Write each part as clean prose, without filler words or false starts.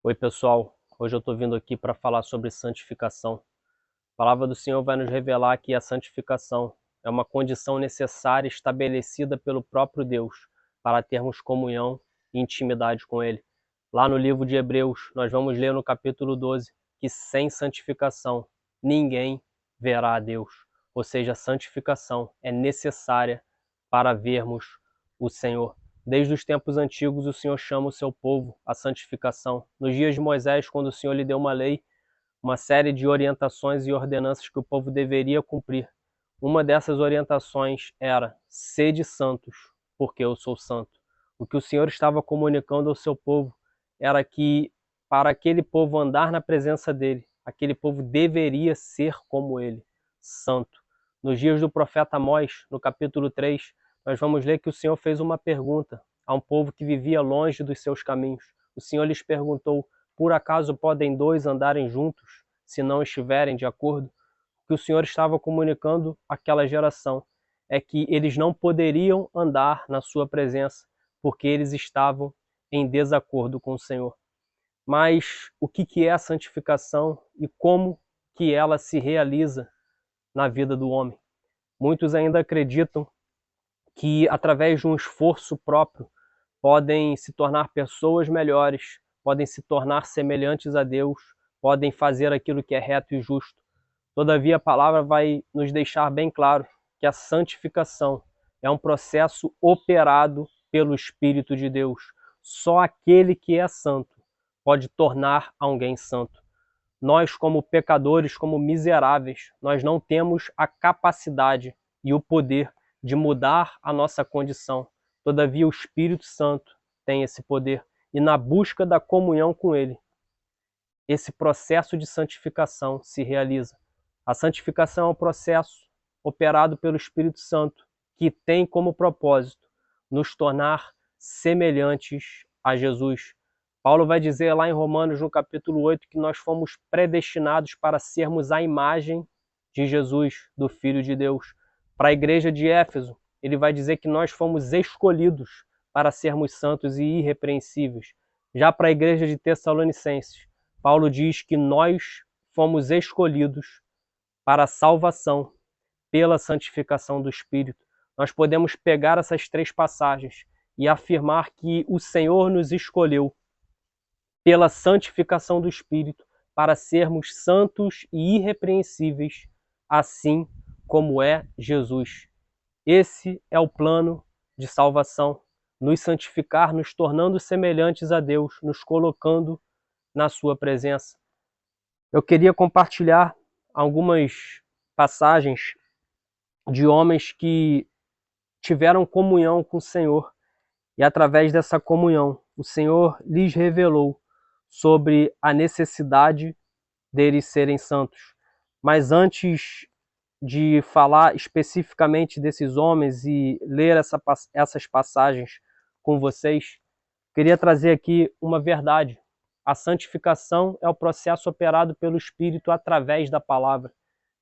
Oi pessoal, hoje eu estou vindo aqui para falar sobre santificação. A palavra do Senhor vai nos revelar que a santificação é uma condição necessária estabelecida pelo próprio Deus para termos comunhão e intimidade com Ele. Lá no livro de Hebreus, nós vamos ler no capítulo 12 que sem santificação ninguém verá a Deus. Ou seja, a santificação é necessária para vermos o Senhor. Desde os tempos antigos, o Senhor chama o seu povo à santificação. Nos dias de Moisés, quando o Senhor lhe deu uma lei, uma série de orientações e ordenanças que o povo deveria cumprir. Uma dessas orientações era: sede santos, porque eu sou santo. O que o Senhor estava comunicando ao seu povo era que, para aquele povo andar na presença dele, aquele povo deveria ser como ele, santo. Nos dias do profeta Amós, no capítulo 3, nós vamos ler que o Senhor fez uma pergunta a um povo que vivia longe dos seus caminhos. O Senhor lhes perguntou: por acaso podem dois andarem juntos, se não estiverem de acordo? O que o Senhor estava comunicando àquela geração é que eles não poderiam andar na sua presença, porque eles estavam em desacordo com o Senhor. Mas o que é a santificação e como que ela se realiza na vida do homem? Muitos ainda acreditam que através de um esforço próprio podem se tornar pessoas melhores, podem se tornar semelhantes a Deus, podem fazer aquilo que é reto e justo. Todavia, a palavra vai nos deixar bem claro que a santificação é um processo operado pelo Espírito de Deus. Só aquele que é santo pode tornar alguém santo. Nós, como pecadores, como miseráveis, nós não temos a capacidade e o poder de mudar a nossa condição. Todavia, o Espírito Santo tem esse poder. E na busca da comunhão com Ele, esse processo de santificação se realiza. A santificação é um processo operado pelo Espírito Santo, que tem como propósito nos tornar semelhantes a Jesus. Paulo vai dizer lá em Romanos, no capítulo 8, que nós fomos predestinados para sermos a imagem de Jesus, do Filho de Deus. Para a igreja de Éfeso, ele vai dizer que nós fomos escolhidos para sermos santos e irrepreensíveis. Já para a igreja de Tessalonicenses, Paulo diz que nós fomos escolhidos para a salvação pela santificação do Espírito. Nós podemos pegar essas três passagens e afirmar que o Senhor nos escolheu pela santificação do Espírito para sermos santos e irrepreensíveis, assim como é Jesus. Esse é o plano de salvação, nos santificar, nos tornando semelhantes a Deus, nos colocando na sua presença. Eu queria compartilhar algumas passagens de homens que tiveram comunhão com o Senhor e através dessa comunhão o Senhor lhes revelou sobre a necessidade deles serem santos. Mas antes de falar especificamente desses homens e ler essas passagens com vocês, queria trazer aqui uma verdade. A santificação é o processo operado pelo Espírito através da palavra.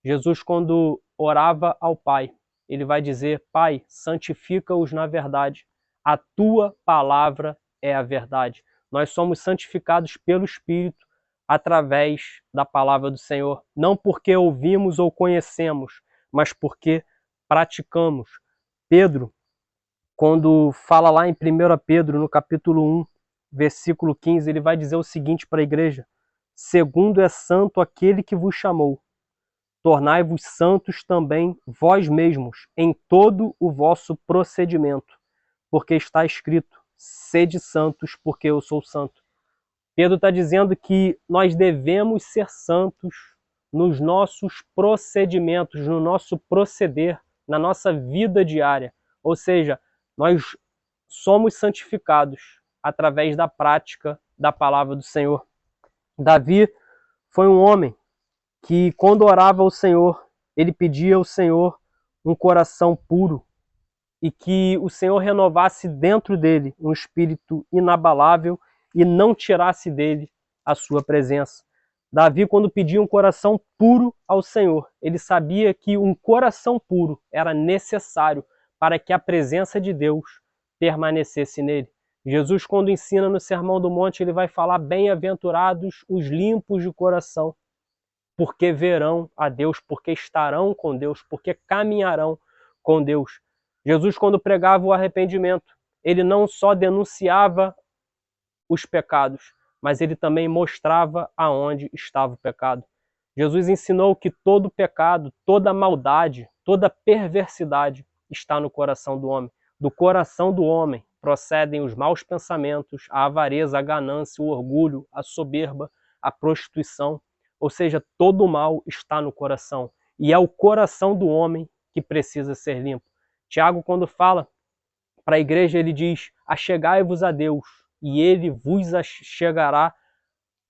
Jesus, quando orava ao Pai, ele vai dizer: Pai, santifica-os na verdade. A tua palavra é a verdade. Nós somos santificados pelo Espírito através da palavra do Senhor. Não porque ouvimos ou conhecemos, mas porque praticamos. Pedro, quando fala lá em 1 Pedro, no capítulo 1, versículo 15, ele vai dizer o seguinte para a igreja: segundo é santo aquele que vos chamou, tornai-vos santos também vós mesmos, em todo o vosso procedimento, porque está escrito: sede santos, porque eu sou santo. Pedro está dizendo que nós devemos ser santos nos nossos procedimentos, no nosso proceder, na nossa vida diária. Ou seja, nós somos santificados através da prática da palavra do Senhor. Davi foi um homem que, quando orava ao Senhor, ele pedia ao Senhor um coração puro e que o Senhor renovasse dentro dele um espírito inabalável e não tirasse dele a sua presença. Davi, quando pedia um coração puro ao Senhor, ele sabia que um coração puro era necessário para que a presença de Deus permanecesse nele. Jesus, quando ensina no Sermão do Monte, ele vai falar: bem-aventurados os limpos de coração, porque verão a Deus, porque estarão com Deus, porque caminharão com Deus. Jesus, quando pregava o arrependimento, ele não só denunciava os pecados, mas ele também mostrava aonde estava o pecado. Jesus ensinou que todo pecado, toda maldade, toda perversidade está no coração do homem. Do coração do homem procedem os maus pensamentos, a avareza, a ganância, o orgulho, a soberba, a prostituição. Ou seja, todo o mal está no coração. E é o coração do homem que precisa ser limpo. Tiago, quando fala para a igreja, ele diz: achegai-vos a Deus, e ele vos achegará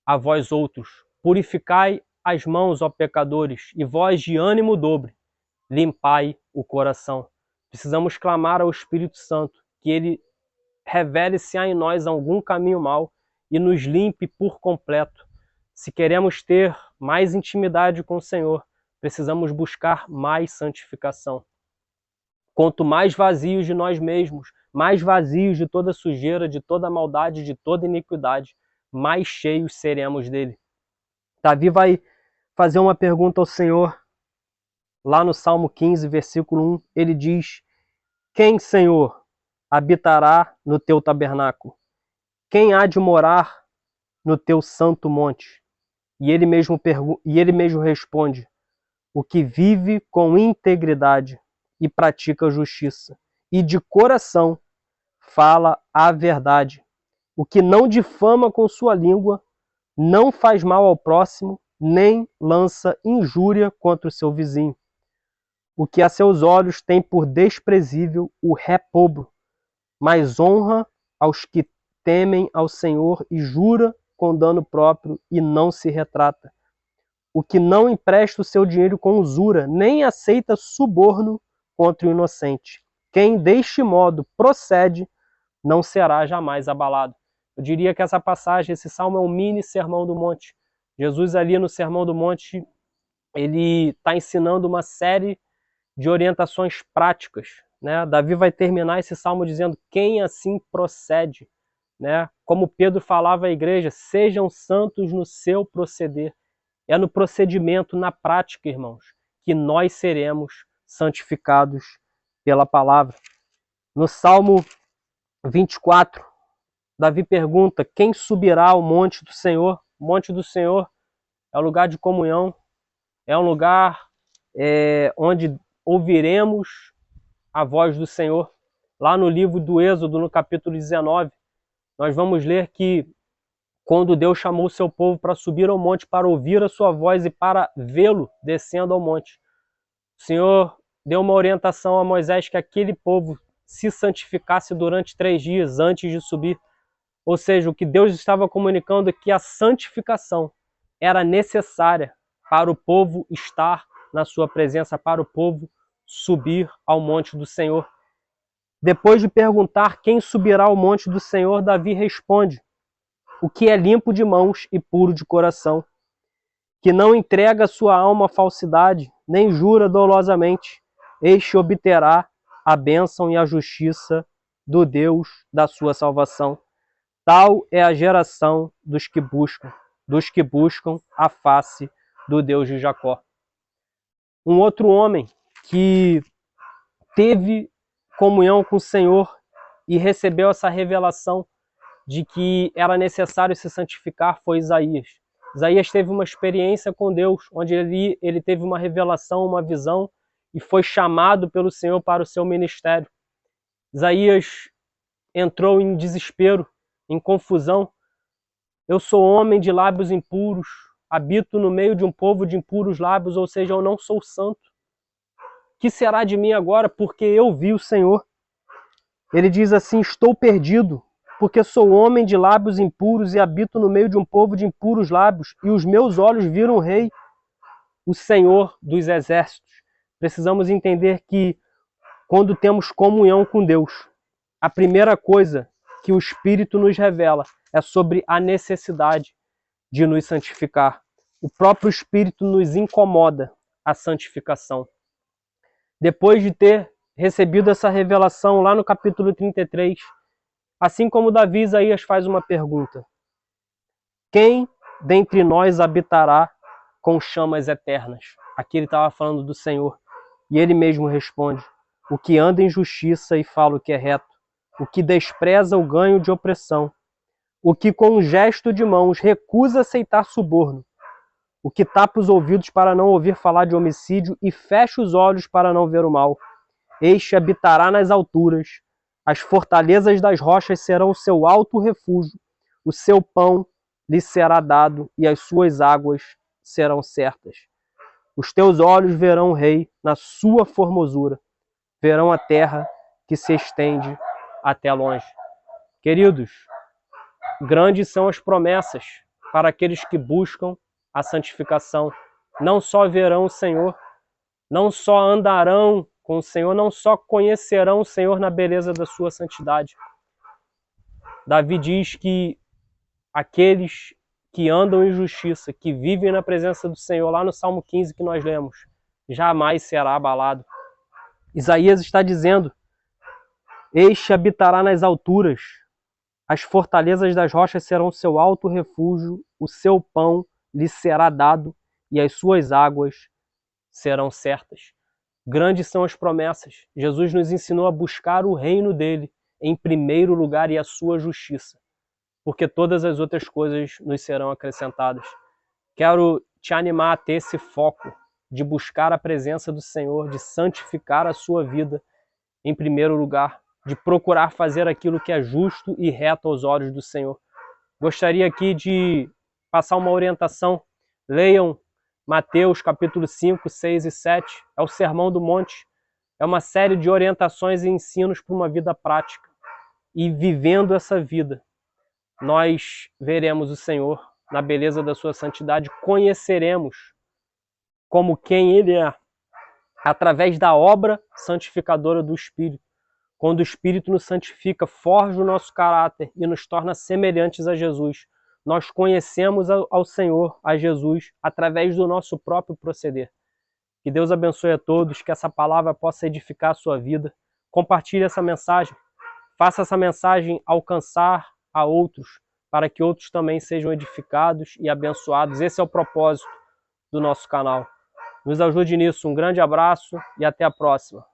a vós outros. Purificai as mãos, ó pecadores, e vós de ânimo dobre, limpai o coração. Precisamos clamar ao Espírito Santo, que ele revele se há em nós algum caminho mau e nos limpe por completo. Se queremos ter mais intimidade com o Senhor, precisamos buscar mais santificação. Quanto mais vazios de nós mesmos, mais vazios de toda sujeira, de toda maldade, de toda iniquidade, mais cheios seremos dele. Davi vai fazer uma pergunta ao Senhor. Lá no Salmo 15, versículo 1, ele diz: quem, Senhor, habitará no teu tabernáculo? Quem há de morar no teu santo monte? E ele mesmo responde: o que vive com integridade e pratica a justiça, e de coração fala a verdade. O que não difama com sua língua, não faz mal ao próximo, nem lança injúria contra o seu vizinho. O que a seus olhos tem por desprezível o repobro, mas honra aos que temem ao Senhor e jura com dano próprio e não se retrata. O que não empresta o seu dinheiro com usura, nem aceita suborno contra o inocente. Quem deste modo procede, não será jamais abalado. Eu diria que essa passagem, esse salmo é um mini sermão do monte. Jesus ali no Sermão do Monte, ele está ensinando uma série de orientações práticas, né? Davi vai terminar esse salmo dizendo: quem assim procede, né? Como Pedro falava à igreja: sejam santos no seu proceder. É no procedimento, na prática, irmãos, que nós seremos santificados pela palavra. No Salmo 24, Davi pergunta: quem subirá ao monte do Senhor? O monte do Senhor é um lugar de comunhão, é um lugar onde ouviremos a voz do Senhor. Lá no livro do Êxodo, no capítulo 19, nós vamos ler que quando Deus chamou o seu povo para subir ao monte, para ouvir a sua voz e para vê-lo descendo ao monte, o Senhor deu uma orientação a Moisés que aquele povo se santificasse durante 3 dias antes de subir. Ou seja, o que Deus estava comunicando é que a santificação era necessária para o povo estar na sua presença, para o povo subir ao monte do Senhor. Depois de perguntar quem subirá ao monte do Senhor, Davi responde: o que é limpo de mãos e puro de coração, que não entrega sua alma à falsidade, nem jura dolosamente, este obterá a bênção e a justiça do Deus da sua salvação. Tal é a geração dos que buscam a face do Deus de Jacó. Um outro homem que teve comunhão com o Senhor e recebeu essa revelação de que era necessário se santificar foi Isaías. Isaías teve uma experiência com Deus, onde ele teve uma revelação, uma visão, e foi chamado pelo Senhor para o seu ministério. Isaías entrou em desespero, em confusão. Eu sou homem de lábios impuros, habito no meio de um povo de impuros lábios, ou seja, eu não sou santo. Que será de mim agora, porque eu vi o Senhor? Ele diz assim: estou perdido, porque sou homem de lábios impuros e habito no meio de um povo de impuros lábios, e os meus olhos viram o Rei, o Senhor dos exércitos. Precisamos entender que quando temos comunhão com Deus, a primeira coisa que o Espírito nos revela é sobre a necessidade de nos santificar. O próprio Espírito nos incomoda a santificação. Depois de ter recebido essa revelação lá no capítulo 33, Assim como Davi, Isaías faz uma pergunta: quem dentre nós habitará com chamas eternas? Aqui ele estava falando do Senhor. E ele mesmo responde: o que anda em justiça e fala o que é reto, o que despreza o ganho de opressão, o que com um gesto de mãos recusa aceitar suborno, o que tapa os ouvidos para não ouvir falar de homicídio e fecha os olhos para não ver o mal. Este habitará nas alturas, as fortalezas das rochas serão o seu alto refúgio, o seu pão lhe será dado e as suas águas serão certas. Os teus olhos verão o rei na sua formosura, verão a terra que se estende até longe. Queridos, grandes são as promessas para aqueles que buscam a santificação. Não só verão o Senhor, não só andarão com o Senhor, não só conhecerão o Senhor na beleza da sua santidade. Davi diz que aqueles que andam em justiça, que vivem na presença do Senhor, lá no Salmo 15 que nós lemos, jamais será abalado. Isaías está dizendo: este habitará nas alturas, as fortalezas das rochas serão seu alto refúgio, o seu pão lhe será dado e as suas águas serão certas. Grandes são as promessas. Jesus nos ensinou a buscar o reino dele em primeiro lugar e a sua justiça, porque todas as outras coisas nos serão acrescentadas. Quero te animar a ter esse foco de buscar a presença do Senhor, de santificar a sua vida em primeiro lugar, de procurar fazer aquilo que é justo e reto aos olhos do Senhor. Gostaria aqui de passar uma orientação. Leiam Mateus capítulo 5, 6 e 7. É o Sermão do Monte. É uma série de orientações e ensinos para uma vida prática. E vivendo essa vida, nós veremos o Senhor na beleza da sua santidade, conheceremos como quem Ele é, através da obra santificadora do Espírito. Quando o Espírito nos santifica, forja o nosso caráter e nos torna semelhantes a Jesus, nós conhecemos ao Senhor, a Jesus, através do nosso próprio proceder. Que Deus abençoe a todos, que essa palavra possa edificar a sua vida. Compartilhe essa mensagem, faça essa mensagem alcançar a outros, para que outros também sejam edificados e abençoados. Esse é o propósito do nosso canal. Nos ajude nisso. Um grande abraço e até a próxima.